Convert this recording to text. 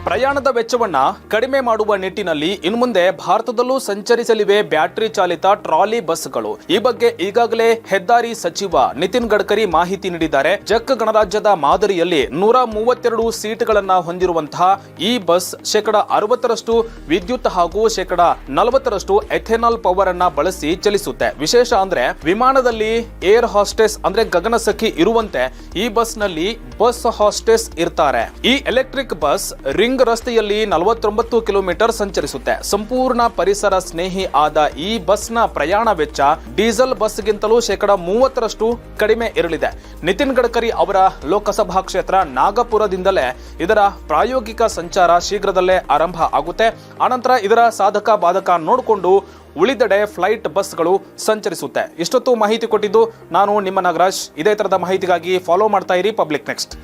ಪ್ರಯಾಣದ ವೆಚ್ಚವನ್ನ ಕಡಿಮೆ ಮಾಡುವ ನಿಟ್ಟಿನಲ್ಲಿ ಇನ್ನು ಮುಂದೆ ಭಾರತದಲ್ಲೂ ಸಂಚರಿಸಲಿವೆ ಬ್ಯಾಟರಿ ಚಾಲಿತ ಟ್ರಾಲಿ ಬಸ್ಗಳು. ಈ ಬಗ್ಗೆ ಈಗಾಗಲೇ ಹೆದ್ದಾರಿ ಸಚಿವ ನಿತಿನ್ ಗಡ್ಕರಿ ಮಾಹಿತಿ ನೀಡಿದ್ದಾರೆ. ಜಕ್ ಗಣರಾಜ್ಯದ ಮಾದರಿಯಲ್ಲಿ 132 ಸೀಟ್ಗಳನ್ನ ಹೊಂದಿರುವಂತಹ ಈ ಬಸ್ 60% ವಿದ್ಯುತ್ ಹಾಗೂ 40% ಎಥೆನಾಲ್ ಪವರ್ ಅನ್ನ ಬಳಸಿ ಚಲಿಸುತ್ತೆ. ವಿಶೇಷ ಅಂದ್ರೆ ವಿಮಾನದಲ್ಲಿ ಏರ್ ಹಾಸ್ಟೆಸ್ ಅಂದ್ರೆ ಗಗನಸಖಿ ಇರುವಂತೆ ಈ ಬಸ್ ನಲ್ಲಿ ಬಸ್ ಹಾಸ್ಟೆಸ್ ಇರ್ತಾರೆ. ಈ ಎಲೆಕ್ಟ್ರಿಕ್ ಬಸ್ ರಿಂಗ್ ರಸ್ತೆಯಲ್ಲಿ 49 ಕಿಲೋಮೀಟರ್ ಸಂಚರಿಸುತ್ತೆ. ಸಂಪೂರ್ಣ ಪರಿಸರ ಸ್ನೇಹಿ ಆದ ಈ ಬಸ್ನ ಪ್ರಯಾಣ ವೆಚ್ಚ ಡೀಸೆಲ್ ಬಸ್ಗಿಂತಲೂ 30% ಕಡಿಮೆ ಇರಲಿದೆ. ನಿತಿನ್ ಗಡ್ಕರಿ ಅವರ ಲೋಕಸಭಾ ಕ್ಷೇತ್ರ ನಾಗಪುರದಿಂದಲೇ ಇದರ ಪ್ರಾಯೋಗಿಕ ಸಂಚಾರ ಶೀಘ್ರದಲ್ಲೇ ಆರಂಭ ಆಗುತ್ತೆ. ಆನಂತರ ಇದರ ಸಾಧಕ ಬಾಧಕ ನೋಡಿಕೊಂಡು ಉಳಿದೆಡೆ ಫ್ಲೈಟ್ ಬಸ್ಗಳು ಸಂಚರಿಸುತ್ತೆ. ಇಷ್ಟೊತ್ತು ಮಾಹಿತಿ ಕೊಟ್ಟಿದ್ದು ನಾನು ನಿಮ್ಮ ನಾಗರಾಜ್. ಇದೇ ತರದ ಮಾಹಿತಿಗಾಗಿ ಫಾಲೋ ಮಾಡ್ತಾ ಇರಿ ಪಬ್ಲಿಕ್ ನೆಕ್ಸ್ಟ್.